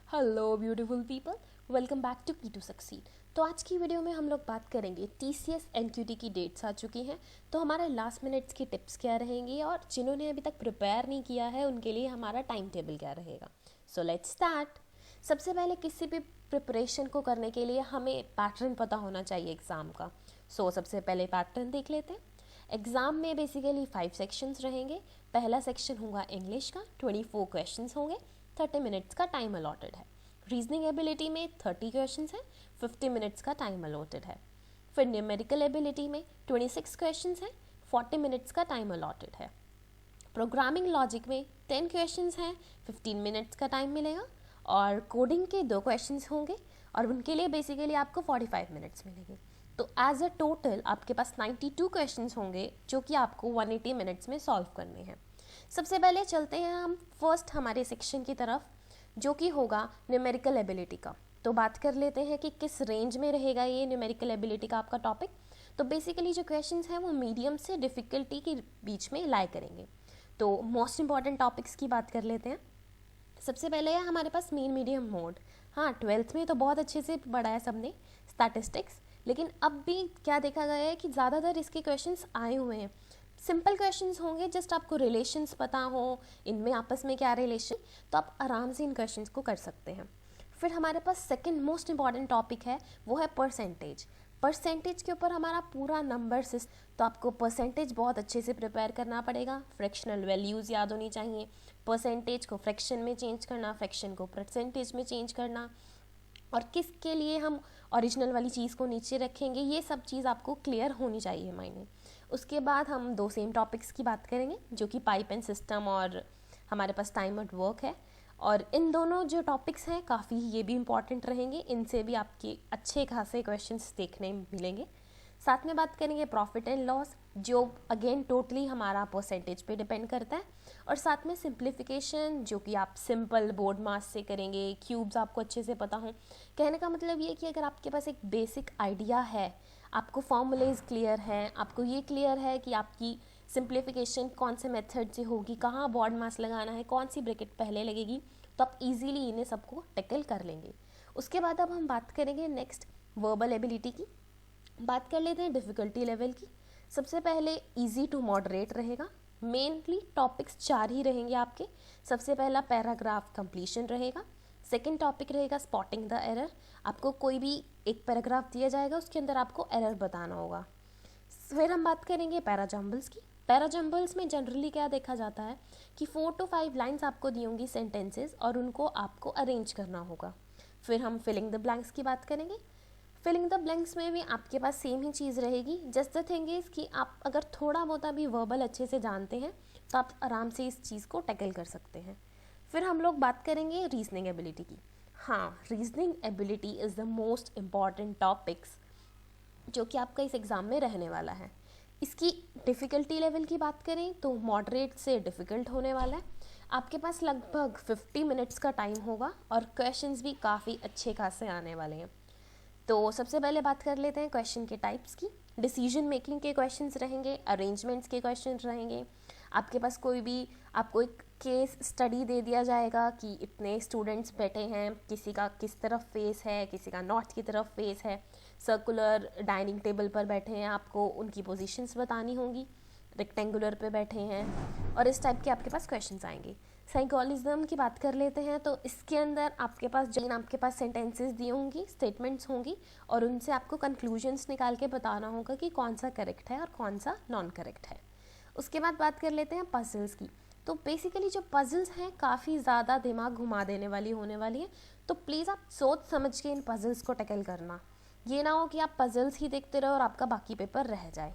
Hello beautiful people, welcome back to key to succeed. तो आज की वीडियो में हम लोग बात करेंगे TCS NQT की डेट्स आ चुकी हैं, तो हमारे लास्ट मिनट्स की टिप्स क्या रहेंगी और जिन्होंने अभी तक प्रिपेयर नहीं किया है उनके लिए हमारा टाइम टेबल क्या रहेगा। So let's start. सबसे पहले किसी भी प्रिपरेशन को करने के लिए हमें पैटर्न पता होना चाहिए एग्ज़ाम का। सबसे पहले पैटर्न देख लेते हैं। एग्ज़ाम में बेसिकली 5 सेक्शंस रहेंगे। पहला सेक्शन होगा इंग्लिश का, 24 क्वेश्चंस होंगे, 30 मिनट्स का टाइम अलॉटेड है। रीजनिंग एबिलिटी में 30 क्वेश्चंस हैं, 50 मिनट्स का टाइम अलॉटेड है। फिर न्यूमेरिकल एबिलिटी में 26 क्वेश्चंस हैं, 40 मिनट्स का टाइम अलॉटेड है। प्रोग्रामिंग लॉजिक में 10 क्वेश्चंस हैं, 15 मिनट्स का टाइम मिलेगा। और कोडिंग के 2 क्वेश्चंस होंगे और उनके लिए बेसिकली आपको 45 मिनट्स मिलेंगे। तो एज अ टोटल आपके पास 92 क्वेश्चंस होंगे जो कि आपको 180 मिनट्स में सॉल्व करने हैं। सबसे पहले चलते हैं हम फर्स्ट हमारे सेक्शन की तरफ, जो कि होगा न्यूमेरिकल एबिलिटी का। तो बात कर लेते हैं कि किस रेंज में रहेगा ये न्यूमेरिकल एबिलिटी का आपका टॉपिक। तो बेसिकली जो क्वेश्चंस हैं वो मीडियम से डिफ़िकल्टी के बीच में लाई करेंगे। तो मोस्ट इंपॉर्टेंट टॉपिक्स की बात कर लेते हैं। सबसे पहले है हमारे पास मीन मीडियम मोड। हाँ, 12th में तो बहुत अच्छे से पढ़ा है सबने स्टैटिस्टिक्स, लेकिन अब भी क्या देखा गया है कि ज़्यादातर इसके क्वेश्चंस आए हुए हैं। सिंपल क्वेश्चंस होंगे, जस्ट आपको रिलेशंस पता हो इनमें आपस में क्या रिलेशन, तो आप आराम से इन क्वेश्चंस को कर सकते हैं। फिर हमारे पास सेकंड मोस्ट इंपॉर्टेंट टॉपिक है, वो है परसेंटेज। परसेंटेज के ऊपर हमारा पूरा नंबर सिस्टम, तो आपको परसेंटेज बहुत अच्छे से प्रिपेयर करना पड़ेगा। फ्रैक्शनल वैल्यूज़ याद होनी चाहिए, परसेंटेज को फ्रैक्शन में चेंज करना, फ्रैक्शन को परसेंटेज में चेंज करना, और किसके लिए हम ओरिजिनल वाली चीज़ को नीचे रखेंगे, ये सब चीज़ आपको क्लियर होनी चाहिए माइंड में। उसके बाद हम 2 सेम टॉपिक्स की बात करेंगे, जो कि पाइप एंड सिस्टम और हमारे पास टाइम एट वर्क है। और इन दोनों जो टॉपिक्स हैं काफ़ी ये भी इम्पॉर्टेंट रहेंगे, इनसे भी आपके अच्छे खासे क्वेश्चंस देखने मिलेंगे। साथ में बात करेंगे प्रॉफिट एंड लॉस, जो अगेन टोटली हमारा परसेंटेज पे डिपेंड करता है। और साथ में सिंप्लीफिकेशन, जो कि आप सिंपल बोर्ड मास से करेंगे, क्यूब्स आपको अच्छे से पता हो। कहने का मतलब ये कि अगर आपके पास एक बेसिक आइडिया है, आपको फॉर्मूलेज क्लियर हैं, आपको ये क्लियर है कि आपकी सिंप्लीफिकेशन कौन से मेथड से होगी, कहाँ बोर्ड मास लगाना है, कौन सी ब्रैकेट पहले लगेगी, तो आप इजीली इन्हें सबको टैकल कर लेंगे। उसके बाद अब हम बात करेंगे नेक्स्ट वर्बल एबिलिटी की। बात कर लेते हैं डिफ़िकल्टी लेवल की। सबसे पहले इजी टू मॉडरेट रहेगा। मेनली टॉपिक्स 4 ही रहेंगे आपके। सबसे पहला पैराग्राफ कंप्लीशन रहेगा। सेकंड टॉपिक रहेगा स्पॉटिंग द एरर। आपको कोई भी एक पैराग्राफ दिया जाएगा, उसके अंदर आपको एरर बताना होगा। फिर हम बात करेंगे पैराजम्बल्स की। पैराजम्बल्स में जनरली क्या देखा जाता है कि 4 to 5 लाइन्स आपको दी होंगी सेंटेंसेस, और उनको आपको अरेंज करना होगा। फिर हम फिलिंग द ब्लैंक्स की बात करेंगे। फिलिंग द ब्लैंक्स में भी आपके पास सेम ही चीज़ रहेगी। जस्ट द थिंग इज़ कि आप अगर थोड़ा बहुत भी वर्बल अच्छे से जानते हैं तो आप आराम से इस चीज़ को टैकल कर सकते हैं। फिर हम लोग बात करेंगे रीजनिंग एबिलिटी की। हाँ, reasoning ability is the most important topics जो कि आपका इस एग्ज़ाम में रहने वाला है। इसकी डिफ़िकल्टी लेवल की बात करें तो मॉडरेट से डिफ़िकल्ट होने वाला है। आपके पास लगभग 50 मिनट्स का टाइम होगा और क्वेश्चंस भी काफ़ी अच्छे खासे आने वाले हैं। तो सबसे पहले बात कर लेते हैं क्वेश्चन के टाइप्स की। डिसीजन मेकिंग के क्वेश्चंस रहेंगे, अरेंजमेंट्स के क्वेश्चंस रहेंगे। आपके पास कोई भी आपको एक केस स्टडी दे दिया जाएगा कि इतने स्टूडेंट्स बैठे हैं, किसी का किस तरफ फेस है, किसी का नॉर्थ की तरफ फेस है, सर्कुलर डाइनिंग टेबल पर बैठे हैं, आपको उनकी पोजीशंस बतानी होंगी, रेक्टेंगुलर पे बैठे हैं, और इस टाइप के आपके पास क्वेश्चंस आएंगे। साइकोलिज्म की बात कर लेते हैं, तो इसके अंदर आपके पास सेंटेंसेस दी होंगी, स्टेटमेंट्स होंगी, और उनसे आपको कंक्लूजन्स निकाल के बताना होगा कि कौन सा करेक्ट है और कौन सा नॉन करेक्ट है। उसके बाद बात कर लेते हैं पजल्स की। तो बेसिकली जो पजल्स हैं काफ़ी ज़्यादा दिमाग घुमा देने वाली होने वाली है, तो प्लीज़ आप सोच समझ के इन पजल्स को टैकल करना। ये ना हो कि आप पजल्स ही देखते रहो और आपका बाकी पेपर रह जाए।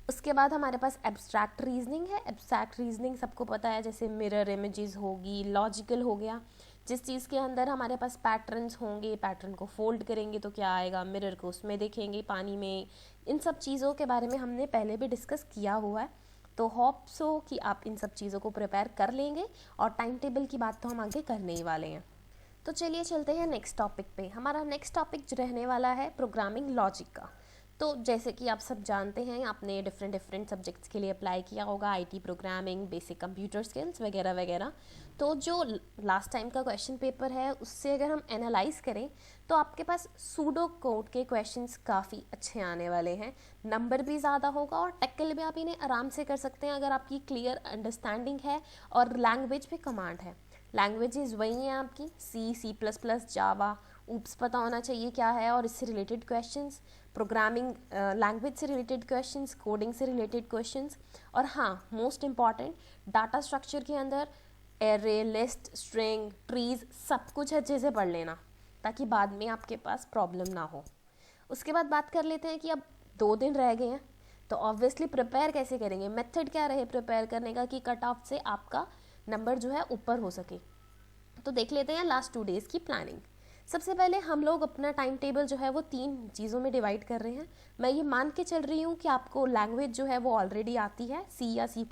उसके बाद हमारे पास एब्स्ट्रैक्ट रीजनिंग है। एब्स्ट्रैक्ट रीजनिंग सबको पता है, जैसे मिरर इमेजेस होगी, लॉजिकल हो गया। जिस चीज़ के अंदर हमारे पास पैटर्न्स होंगे, पैटर्न को फोल्ड करेंगे तो क्या आएगा, मिरर को उसमें देखेंगे पानी में, इन सब चीज़ों के बारे में हमने पहले भी डिस्कस किया हुआ है। तो होप सो कि आप इन सब चीज़ों को प्रिपेयर कर लेंगे, और टाइम टेबल की बात तो हम आगे करने ही वाले हैं। तो चलिए चलते हैं नेक्स्ट टॉपिक पे। हमारा नेक्स्ट टॉपिक रहने वाला है प्रोग्रामिंग लॉजिक का। तो जैसे कि आप सब जानते हैं, आपने डिफरेंट सब्जेक्ट्स के लिए अप्लाई किया होगा, IT programming, basic computer skills वगैरह वगैरह। तो जो लास्ट टाइम का क्वेश्चन पेपर है उससे अगर हम एनालाइज करें तो आपके पास सूडो कोड के क्वेश्चंस काफ़ी अच्छे आने वाले हैं, नंबर भी ज़्यादा होगा और टैकल भी आप इन्हें आराम से कर सकते हैं अगर आपकी क्लियर अंडरस्टैंडिंग है और लैंग्वेज पे कमांड है। लैंग्वेजेस वही हैं आपकी C++, जावा, ऊप्स पता होना चाहिए क्या है और इससे रिलेटेड क्वेश्चंस, प्रोग्रामिंग लैंग्वेज से रिलेटेड क्वेश्चंस, कोडिंग से रिलेटेड क्वेश्चंस, और हाँ मोस्ट इम्पॉर्टेंट डाटा स्ट्रक्चर के अंदर एरे, लिस्ट, स्ट्रिंग, ट्रीज सब कुछ अच्छे से पढ़ लेना ताकि बाद में आपके पास प्रॉब्लम ना हो। उसके बाद बात कर लेते हैं कि अब 2 दिन रह गए हैं तो ऑब्वियसली प्रिपेयर कैसे करेंगे, मेथड क्या रहे प्रिपेयर करने का कि कट ऑफ से आपका नंबर जो है ऊपर हो सके। तो देख लेते हैं लास्ट 2 डेज़ की प्लानिंग। सबसे पहले हम लोग अपना टाइम टेबल जो है वो 3 चीज़ों में डिवाइड कर रहे हैं। मैं ये मान के चल रही हूँ कि आपको लैंग्वेज जो है वो ऑलरेडी आती है C या C++,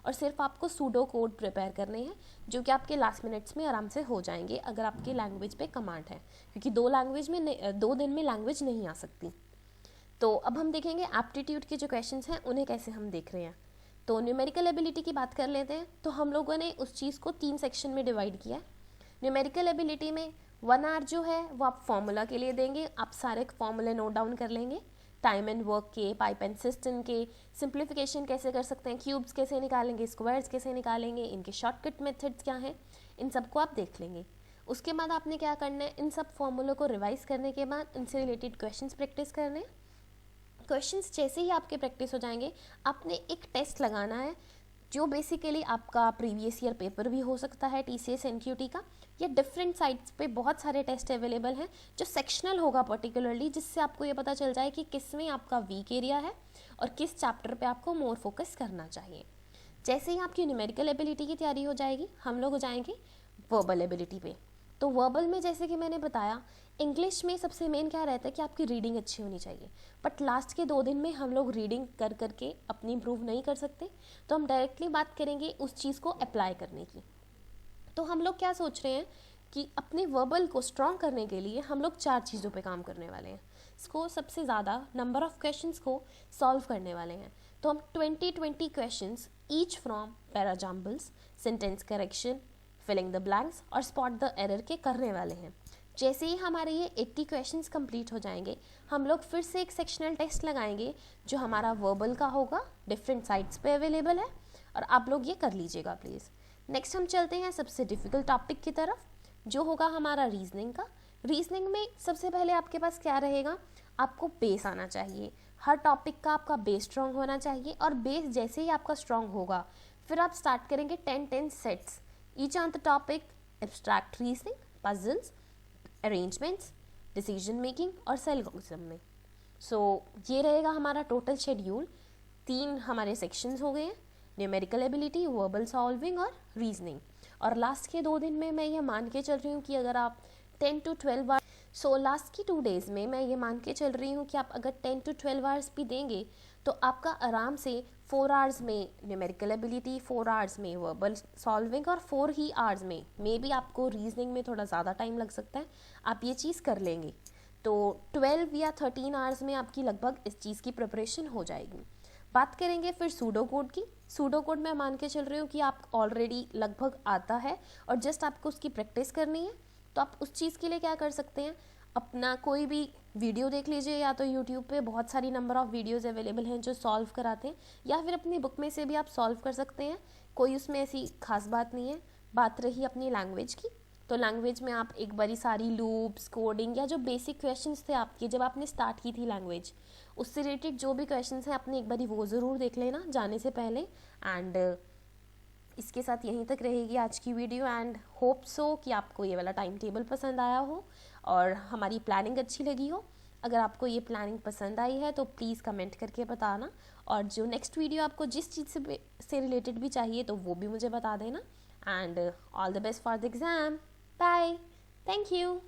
और सिर्फ आपको सूडो कोड प्रिपेयर करने हैं जो कि आपके लास्ट मिनट्स में आराम से हो जाएंगे अगर आपकी लैंग्वेज पे कमांड है, क्योंकि 2 दिन में लैंग्वेज नहीं आ सकती। तो अब हम देखेंगे एप्टीट्यूड के जो क्वेश्चंस हैं उन्हें कैसे हम देख रहे हैं। तो न्यूमेरिकल एबिलिटी की बात कर लेते हैं। तो हम लोगों ने उस चीज़ को 3 सेक्शन में डिवाइड किया है। न्यूमेरिकल एबिलिटी में 1 आवर जो है वो आप फॉर्मूला के लिए देंगे, आप सारे फॉर्मूले नोट डाउन कर लेंगे, टाइम एंड वर्क के, पाइप एंड सिस्टम के, सिंप्लीफिकेशन कैसे कर सकते हैं, क्यूब्स कैसे निकालेंगे, स्क्वायर्स कैसे निकालेंगे, इनके शॉर्टकट मेथड्स क्या हैं, इन सबको आप देख लेंगे। उसके बाद आपने क्या करना है, इन सब फॉर्मूलों को रिवाइज करने के बाद इनसे रिलेटेड क्वेश्चंस प्रैक्टिस करने हैं। क्वेश्चंस जैसे ही आपके प्रैक्टिस हो जाएंगे आपने एक टेस्ट लगाना है जो बेसिकली आपका प्रीवियस ईयर पेपर भी हो सकता है TCS NQT का, या डिफरेंट साइट्स पे बहुत सारे टेस्ट अवेलेबल हैं जो सेक्शनल होगा पर्टिकुलरली, जिससे आपको ये पता चल जाए कि किस में आपका वीक एरिया है और किस चैप्टर पे आपको मोर फोकस करना चाहिए। जैसे ही आपकी न्यूमेरिकल एबिलिटी की तैयारी हो जाएगी हम लोग हो जाएंगे वर्बल एबिलिटी पे। तो वर्बल में जैसे कि मैंने बताया इंग्लिश में सबसे मेन क्या रहता है कि आपकी रीडिंग अच्छी होनी चाहिए, बट लास्ट के 2 दिन में हम लोग रीडिंग कर करके अपनी इम्प्रूव नहीं कर सकते, तो हम डायरेक्टली बात करेंगे उस चीज़ को अप्लाई करने की। तो हम लोग क्या सोच रहे हैं कि अपने वर्बल को स्ट्रॉन्ग करने के लिए हम लोग 4 चीज़ों पे काम करने वाले हैं। इसको सबसे ज़्यादा नंबर ऑफ़ क्वेश्चंस को सॉल्व करने वाले हैं। तो हम 20 questions each from parajumbles, sentence correction, filling the blanks और स्पॉट द एरर के करने वाले हैं। जैसे ही हमारे ये 80 क्वेश्चंस कंप्लीट हो जाएंगे हम लोग फिर से एक सेक्शनल टेस्ट लगाएंगे जो हमारा वर्बल का होगा, डिफरेंट साइट्स पे अवेलेबल है, और आप लोग ये कर लीजिएगा प्लीज़। नेक्स्ट हम चलते हैं सबसे डिफ़िकल्ट टॉपिक की तरफ जो होगा हमारा रीजनिंग का। रीजनिंग में सबसे पहले आपके पास क्या रहेगा, आपको बेस आना चाहिए, हर टॉपिक का आपका बेस स्ट्रॉन्ग होना चाहिए, और बेस जैसे ही आपका स्ट्रॉन्ग होगा फिर आप स्टार्ट करेंगे 10 sets each on the topic, abstract reasoning, puzzles, arrangements, decision making और सेलोजिज्म में। सो ये रहेगा हमारा टोटल शेड्यूल। 3 हमारे सेक्शंस हो गए हैं, न्यूमेरिकल एबिलिटी, वर्बल सॉल्विंग और रीजनिंग। और लास्ट के 2 दिन में मैं ये मान के चल रही हूँ कि अगर आप 10 to 12 आवर्स, सो लास्ट की 2 डेज़ में मैं ये मान के चल रही हूँ कि आप अगर 10 to 12 आवर्स भी देंगे तो आपका आराम से 4 आवर्स में न्यूमेरिकल एबिलिटी, 4 आवर्स में वर्बल सॉल्विंग और 4 ही आवर्स में मे बी आपको रीजनिंग में थोड़ा ज़्यादा टाइम लग सकता है, आप ये चीज़ कर लेंगे। तो 12 या 13 आवर्स में आपकी लगभग इस चीज़ की प्रिपरेशन हो जाएगी। बात करेंगे फिर सूडो कोड की। सूडो कोड मैं मान के चल रही हूँ कि आप ऑलरेडी लगभग आता है और जस्ट आपको उसकी प्रैक्टिस करनी है। तो आप उस चीज़ के लिए क्या कर सकते हैं, अपना कोई भी वीडियो देख लीजिए, या तो यूट्यूब पे बहुत सारी नंबर ऑफ़ वीडियोज़ अवेलेबल हैं जो सॉल्व कराते हैं, या फिर अपनी बुक में से भी आप सॉल्व कर सकते हैं, कोई उसमें ऐसी खास बात नहीं है। बात रही अपनी लैंग्वेज की, तो लैंग्वेज में आप एक बारी सारी लूप्स, कोडिंग या जो बेसिक क्वेश्चंस थे आपके जब आपने स्टार्ट की थी लैंग्वेज, उससे रिलेटेड जो भी क्वेश्चंस हैं अपने एक बारी वो ज़रूर देख लेना जाने से पहले। एंड इसके साथ यहीं तक रहेगी आज की वीडियो, एंड होप सो कि आपको ये वाला टाइम टेबल पसंद आया हो और हमारी प्लानिंग अच्छी लगी हो। अगर आपको ये प्लानिंग पसंद आई है तो प्लीज़ कमेंट करके बताना, और जो नेक्स्ट वीडियो आपको जिस चीज़ से रिलेटेड भी चाहिए तो वो भी मुझे बता देना। And all the best for the exam. Bye, thank you.